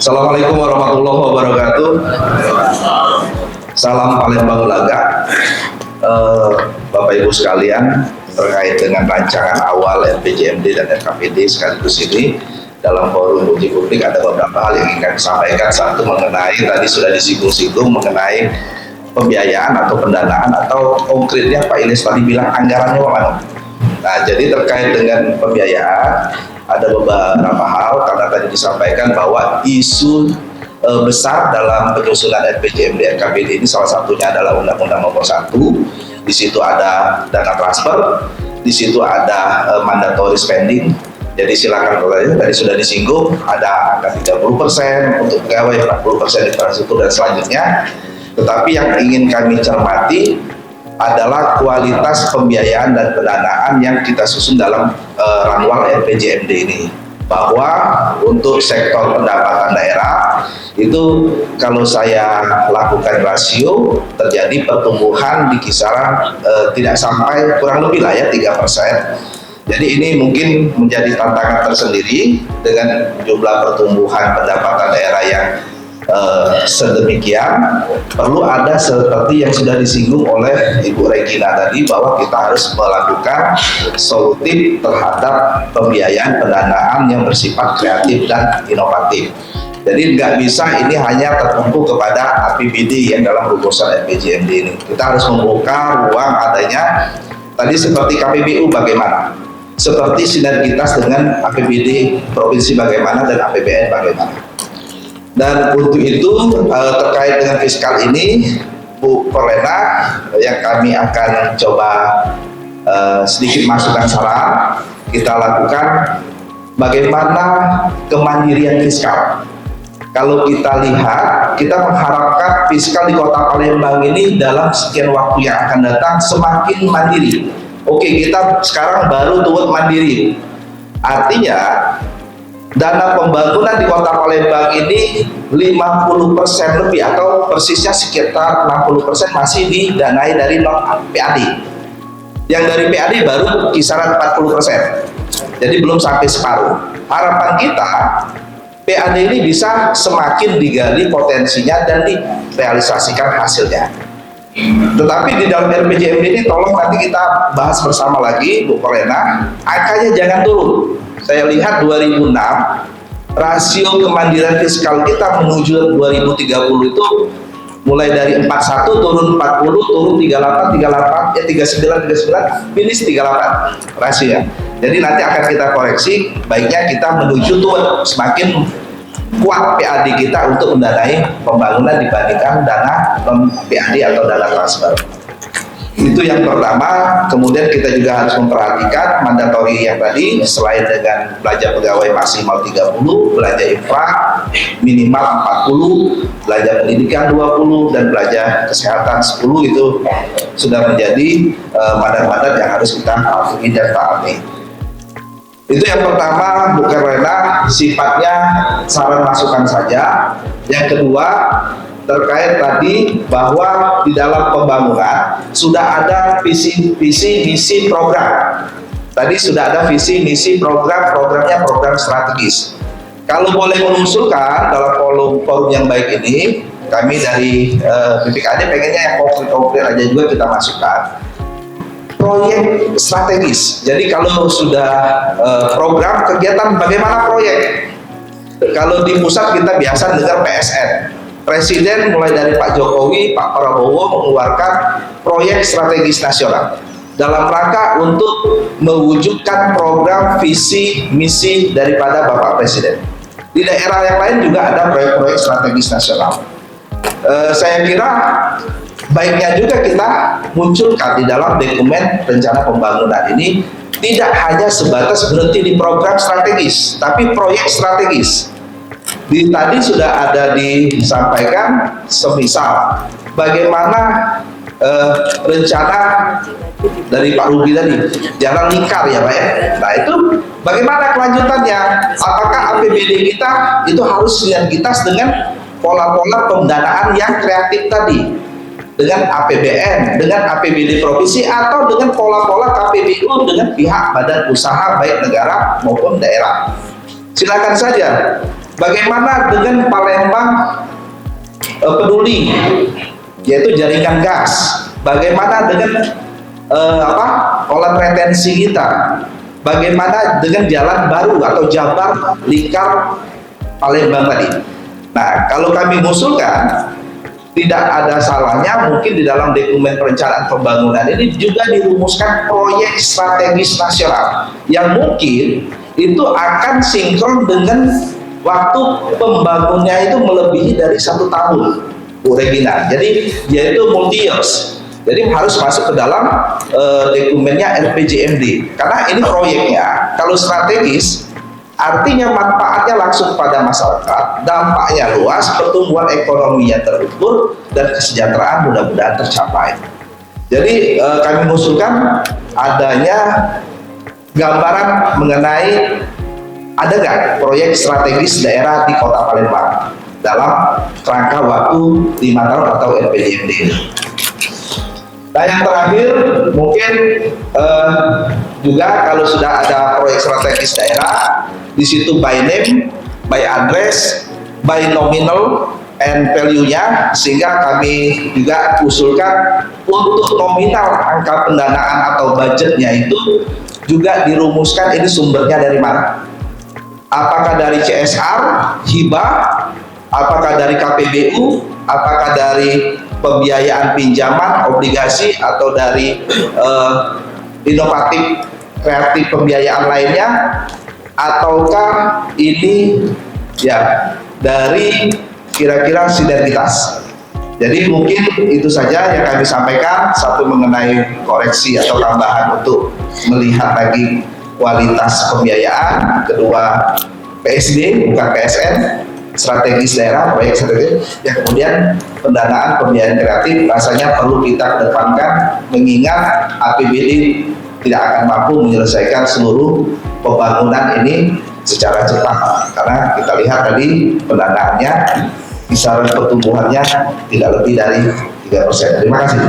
Assalamualaikum warahmatullahi wabarakatuh. Salam Palembang Laga. Bapak Ibu sekalian, terkait dengan rancangan awal RPJMD dan RKPD sekaligus ini dalam forum uji publik ada beberapa hal yang ingin kami sampaikan. Satu, mengenai tadi sudah disinggung-singgung mengenai pembiayaan atau pendanaan atau konkretnya Pak Ilyas tadi bilang anggarannya mana. Nah, jadi terkait dengan pembiayaan ada beberapa hal karena tadi disampaikan bahwa isu besar dalam penyusunan RPJMD RKPD ini salah satunya adalah Undang-Undang Nomor 1. Di situ ada dana transfer, di situ ada mandatory spending. Jadi silakan, kalau tadi sudah disinggung ada angka 30% untuk pegawai, 40% infrastruktur dan selanjutnya. Tetapi yang ingin kami cermati adalah kualitas pembiayaan dan pendanaan yang kita susun dalam ranual RPJMD ini. Bahwa untuk sektor pendapatan daerah itu kalau saya lakukan rasio terjadi pertumbuhan di kisaran tidak sampai kurang lebih lah ya 3%. Jadi ini mungkin menjadi tantangan tersendiri dengan jumlah pertumbuhan pendapatan daerah yang sedemikian. Perlu ada seperti yang sudah disinggung oleh Ibu Regina tadi bahwa kita harus melakukan solutif terhadap pembiayaan pendanaan yang bersifat kreatif dan inovatif. Jadi nggak bisa ini hanya tertumpu kepada APBD yang dalam rumusan RPJMD ini. Kita harus membuka ruang adanya tadi seperti KPBU bagaimana, seperti sinergitas dengan APBD provinsi bagaimana dan APBN bagaimana. Dan untuk itu terkait dengan fiskal ini Bu Perlena yang kami akan coba sedikit masukan saran kita lakukan bagaimana kemandirian fiskal. Kalau kita lihat, kita mengharapkan fiskal di Kota Palembang ini dalam sekian waktu yang akan datang semakin mandiri. Oke, kita sekarang baru turut mandiri. Artinya dana pembangunan di Kota Palembang ini 50% lebih atau persisnya sekitar 60% masih didanai dari non PAD. Yang dari PAD baru kisaran 40%. Jadi belum sampai separuh. Harapan kita PAD ini bisa semakin digali potensinya dan direalisasikan hasilnya. Tetapi di dalam RPJMD ini tolong nanti kita bahas bersama lagi Bu Perlena, angkanya jangan turun. Saya lihat 2006 rasio kemandirian fiskal kita menuju 2030 itu mulai dari 41 turun 40 turun 38 39 finish 38 rasionya. Jadi nanti akan kita koreksi, baiknya kita menuju tuh semakin kuat PAD kita untuk mendanai pembangunan dibandingkan dana PAD atau dana transfer. Itu yang pertama. Kemudian kita juga harus memperhatikan mandatori yang tadi, selain dengan belanja pegawai maksimal 30, belanja infra minimal 40, belanja pendidikan 20, dan belanja kesehatan 10, itu sudah menjadi mandat-mandat yang harus kita patuhi dan taati. Itu yang pertama, Bu Perlena, sifatnya saran masukan saja. Yang kedua, terkait tadi bahwa di dalam pembangunan sudah ada visi misi program. Tadi sudah ada visi misi program, programnya program strategis. Kalau boleh mengusulkan dalam forum yang baik ini, kami dari BPKAD pengennya yang konkret aja juga kita masukkan. Proyek strategis. Jadi kalau sudah program kegiatan, bagaimana proyek? Kalau di pusat kita biasa dengar PSN. Presiden mulai dari Pak Jokowi, Pak Prabowo mengeluarkan proyek strategis nasional dalam rangka untuk mewujudkan program visi misi daripada Bapak Presiden. Di daerah yang lain juga ada proyek-proyek strategis nasional. Saya kira baiknya juga kita munculkan di dalam dokumen rencana pembangunan ini tidak hanya sebatas berhenti di program strategis, tapi proyek strategis. Tadi sudah ada disampaikan semisal bagaimana rencana dari Pak Ruby tadi, jalan lingkar ya Pak ya. Nah itu bagaimana kelanjutannya? Apakah APBD kita itu harus sinergitas dengan pola-pola pendanaan yang kreatif tadi, dengan APBN, dengan APBD provinsi, atau dengan pola-pola KPBU dengan pihak badan usaha baik negara maupun daerah. Silakan saja Bagaimana dengan Palembang peduli, yaitu jaringan gas? Bagaimana dengan kolam retensi kita? Bagaimana dengan jalan baru atau Jabar Lingkar Palembang tadi? Nah, kalau kami mengusulkan, tidak ada salahnya mungkin di dalam dokumen perencanaan pembangunan ini juga dirumuskan proyek strategis nasional yang mungkin itu akan sinkron dengan waktu pembangunannya itu melebihi dari 1 tahun, Bu Regina. Jadi yaitu multi years. Jadi harus masuk ke dalam dokumennya RPJMD. Karena ini proyeknya kalau strategis, artinya manfaatnya langsung pada masyarakat, dampaknya luas, pertumbuhan ekonominya terukur, dan kesejahteraan mudah-mudahan tercapai. Jadi kami mengusulkan adanya gambaran mengenai ada nggak proyek strategis daerah di Kota Palembang dalam kerangka waktu 5 tahun atau RPJMD. Nah, yang terakhir mungkin juga kalau sudah ada proyek strategis daerah, di situ by name, by address, by nominal and value-nya, sehingga kami juga usulkan untuk nominal angka pendanaan atau budgetnya itu juga dirumuskan ini sumbernya dari mana. Apakah dari CSR, hibah, apakah dari KPBU, apakah dari pembiayaan pinjaman, obligasi, atau dari inovatif kreatif pembiayaan lainnya, ataukah ini ya dari kira-kira sinergitas. Jadi mungkin itu saja yang kami sampaikan, satu mengenai koreksi atau tambahan untuk melihat lagi kualitas pembiayaan, kedua PSD bukan PSN, strategis daerah, proyek strategis, yang kemudian pendanaan pembiayaan kreatif rasanya perlu kita kedepankan mengingat APBD tidak akan mampu menyelesaikan seluruh pembangunan ini secara cepat, karena kita lihat tadi pendanaannya kisaran pertumbuhannya tidak lebih dari 3%. Terima kasih.